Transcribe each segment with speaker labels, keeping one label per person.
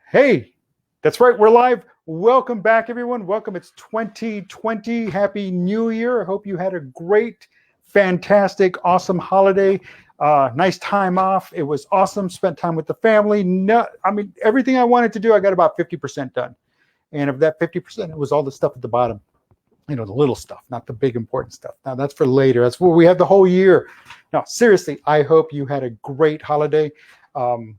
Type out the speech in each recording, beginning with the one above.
Speaker 1: Hey, that's right. We're live. Welcome back, everyone. Welcome. It's 2020. Happy New Year. I hope you had a great, fantastic, awesome holiday. Nice time off. It was awesome. Spent time with the family. Everything I wanted to do, I got about 50% done. And of that 50%, it was all the stuff at the bottom. The little stuff, not the big important stuff. Now, that's for later. That's where we have the whole year. Now, seriously, I hope you had a great holiday.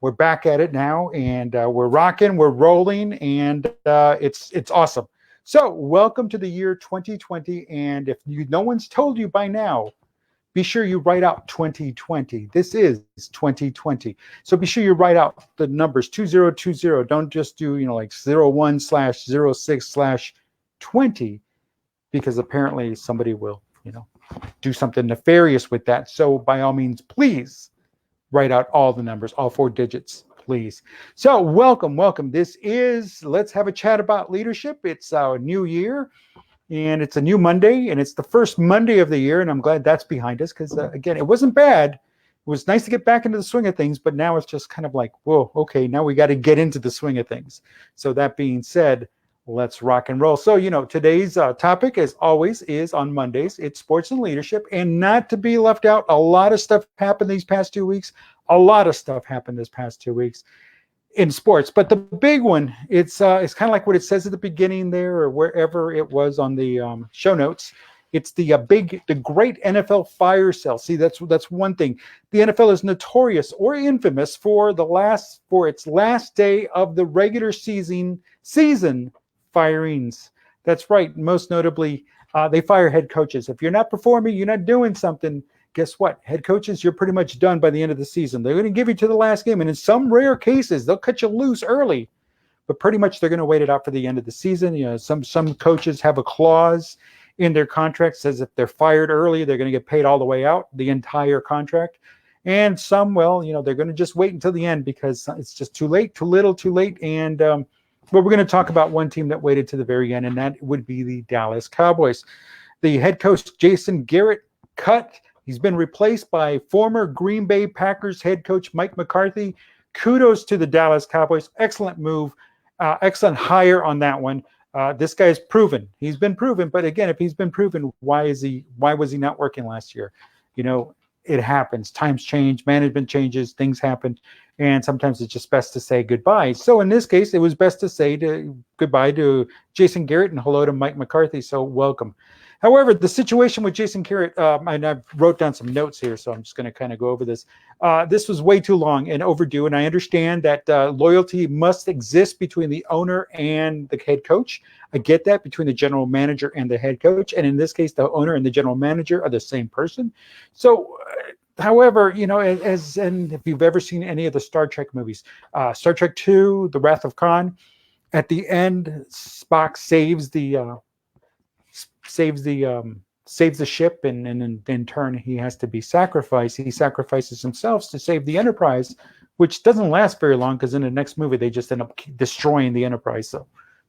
Speaker 1: We're back at it now, and we're rocking, we're rolling, and it's awesome. So welcome to the year 2020, and if no one's told you by now, be sure you write out 2020. This is 2020. So be sure you write out the numbers 2020. Don't just do, like 01/06/20, because apparently somebody will, do something nefarious with that. So by all means, please write out all the numbers, all 4 digits, please. So welcome. This is Let's Have a Chat About Leadership. It's our new year, and it's a new Monday, and it's the first Monday of the year, and I'm glad that's behind us because, again, it wasn't bad. It was nice to get back into the swing of things, but now it's just kind of like, whoa, okay, now we got to get into the swing of things. So that being said, let's rock and roll. So, today's topic, as always, is on Mondays. It's sports and leadership, and not to be left out, a lot of stuff happened these past 2 weeks. A lot of stuff happened this past 2 weeks in sports. But the big one, it's kind of like what it says at the beginning there, or wherever it was on the show notes. It's the great NFL fire sale. See, that's one thing. The NFL is notorious or infamous for its last day of the regular season firings. That's right. Most notably, they fire head coaches. If you're not performing, you're not doing something, guess what? Head coaches, you're pretty much done by the end of the season. They're going to give you to the last game. And in some rare cases, they'll cut you loose early. But pretty much they're going to wait it out for the end of the season. Some coaches have a clause in their contract that says if they're fired early, they're going to get paid all the way out, the entire contract. And some, they're going to just wait until the end because it's just too late, too little, too late. And but we're going to talk about one team that waited to the very end, and that would be the Dallas Cowboys. The head coach, Jason Garrett, cut. He's been replaced by former Green Bay Packers head coach Mike McCarthy. Kudos to the Dallas Cowboys. Excellent move. Excellent hire on that one. This guy's proven. He's been proven. But again, if he's been proven, why was he not working last year? It happens. Times change, management changes, things happen, and sometimes it's just best to say goodbye. So in this case, it was best to say goodbye to Jason Garrett and hello to Mike McCarthy. So welcome. However, the situation with Jason Garrett, and I wrote down some notes here, so I'm just going to kind of go over this. This was way too long and overdue, and I understand that loyalty must exist between the owner and the head coach. I get that, between the general manager and the head coach, and in this case, the owner and the general manager are the same person. So, however, and if you've ever seen any of the Star Trek movies, Star Trek II, The Wrath of Khan, at the end, Spock saves the ship, and in turn he has to be sacrificed. He sacrifices himself to save the Enterprise, which doesn't last very long because in the next movie they just end up destroying the Enterprise.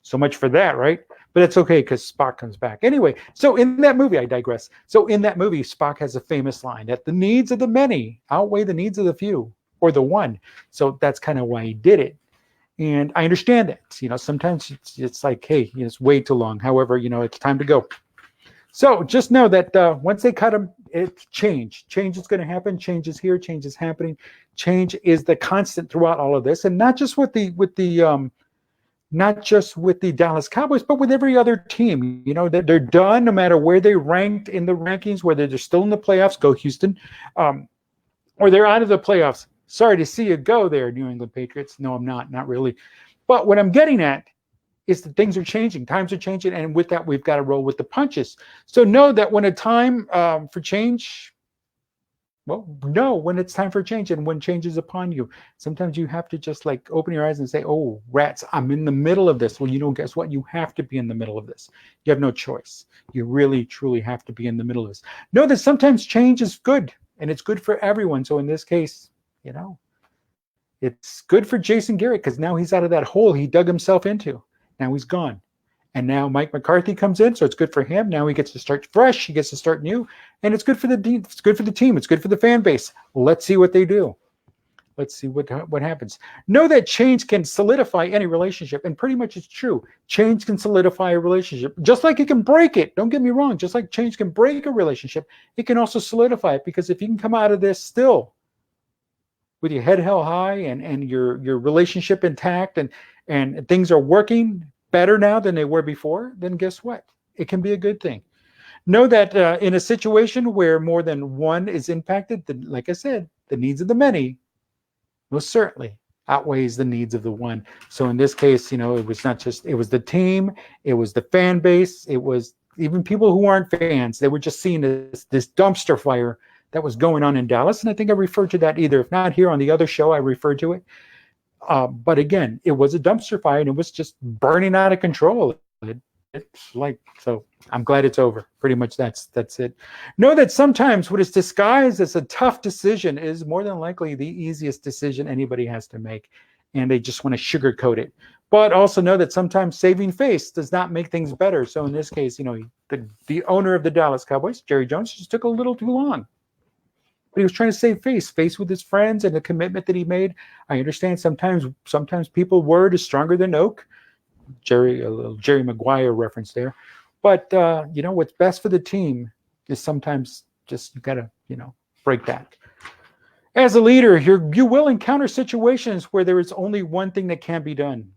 Speaker 1: So much for that, right? But it's okay because Spock comes back. Anyway, so in that movie, I digress. So in that movie, Spock has a famous line that the needs of the many outweigh the needs of the few, or the one. So that's kind of why he did it. And I understand that. Sometimes it's like, hey, it's way too long. However, it's time to go. So just know that once they cut him, it's change. Change is going to happen. Change is here. Change is happening. Change is the constant throughout all of this, and not just with the Dallas Cowboys, but with every other team. They're done no matter where they ranked in the rankings, whether they're still in the playoffs, go Houston, or they're out of the playoffs. Sorry to see you go there, New England Patriots. No, I'm not really. But what I'm getting at is that things are changing, times are changing, and with that, we've got to roll with the punches. So know that when a time for change, when it's time for change and when change is upon you, sometimes you have to just like open your eyes and say, oh, rats, I'm in the middle of this. Well, guess what? You have to be in the middle of this. You have no choice. You really, truly have to be in the middle of this. Know that sometimes change is good, and it's good for everyone. So in this case, it's good for Jason Garrett because now he's out of that hole he dug himself into. Now he's gone. And now Mike McCarthy comes in, so it's good for him. Now he gets to start fresh. He gets to start new. And it's good for the team. It's good for the team. It's good for the fan base. Let's see what they do. Let's see what happens. Know that change can solidify any relationship, and pretty much it's true. Change can solidify a relationship, just like it can break it. Don't get me wrong. Just like change can break a relationship, it can also solidify it, because if you can come out of this still with your head held high and your relationship intact, and things are working better now than they were before, then guess what? It can be a good thing. Know that in a situation where more than one is impacted, like I said, the needs of the many most certainly outweighs the needs of the one. So in this case, it was not just, it was the team, it was the fan base, it was even people who aren't fans. They were just seeing this dumpster fire that was going on in Dallas. And I think I referred to that either, if not here on the other show, I referred to it. But again, it was a dumpster fire, and it was just burning out of control. It's like, so I'm glad it's over. Pretty much that's it. Know that sometimes what is disguised as a tough decision is more than likely the easiest decision anybody has to make, and they just want to sugarcoat it. But also know that sometimes saving face does not make things better. So in this case, the owner of the Dallas Cowboys, Jerry Jones, just took a little too long. But he was trying to save face with his friends and the commitment that he made. I understand sometimes people word is stronger than oak. A little Jerry Maguire reference there. But what's best for the team is sometimes just you gotta break that. As a leader, you will encounter situations where there is only one thing that can be done.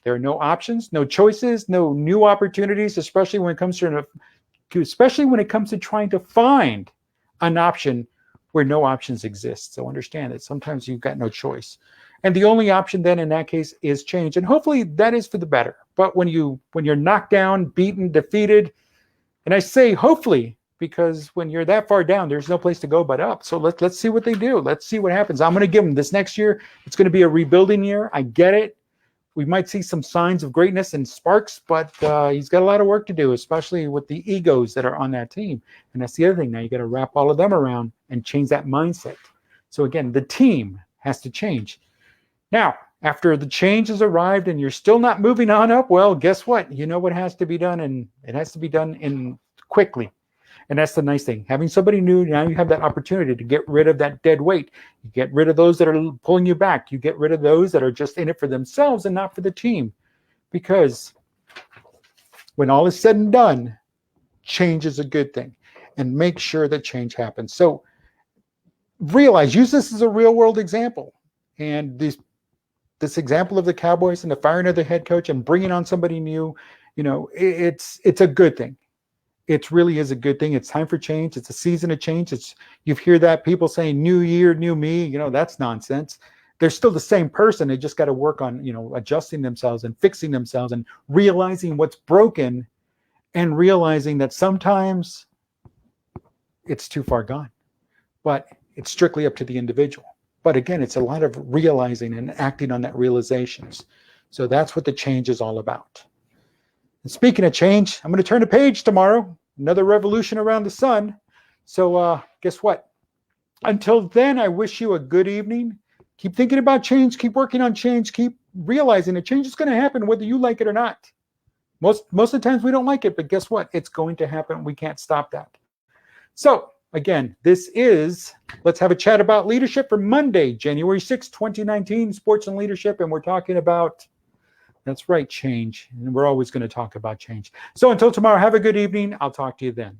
Speaker 1: There are no options, no choices, no new opportunities, especially when it comes to trying to find an option where no options exist. So understand that sometimes you've got no choice. And the only option then in that case is change. And hopefully that is for the better. But when you're knocked down, beaten, defeated, and I say hopefully, because when you're that far down, there's no place to go but up. So let's see what they do. Let's see what happens. I'm going to give them this next year. It's going to be a rebuilding year. I get it. We might see some signs of greatness and sparks, but he's got a lot of work to do, especially with the egos that are on that team. And that's the other thing. Now you got to wrap all of them around and change that mindset. So again, the team has to change. Now, after the change has arrived and you're still not moving on up, well, guess what? You know what has to be done, and it has to be done quickly. And that's the nice thing. Having somebody new, now you have that opportunity to get rid of that dead weight. You get rid of those that are pulling you back. You get rid of those that are just in it for themselves and not for the team. Because when all is said and done, change is a good thing. And make sure that change happens. So use this as a real world example. And this example of the Cowboys and the firing of the head coach and bringing on somebody new, it's a good thing. It really is a good thing. It's time for change. It's a season of change. You hear that people saying new year, new me, that's nonsense. They're still the same person. They just got to work on, adjusting themselves and fixing themselves and realizing what's broken, and realizing that sometimes it's too far gone, but it's strictly up to the individual. But again, it's a lot of realizing and acting on that realizations. So that's what the change is all about. And speaking of change, I'm going to turn a page tomorrow. Another revolution around the sun. So guess what? Until then, I wish you a good evening. Keep thinking about change. Keep working on change. Keep realizing that change is going to happen whether you like it or not. Most of the times we don't like it, but guess what? It's going to happen. We can't stop that. So again, this is Let's Have a Chat About Leadership for Monday, January 6, 2019, Sports and Leadership. And we're talking about, that's right, change. And we're always going to talk about change. So until tomorrow, have a good evening. I'll talk to you then.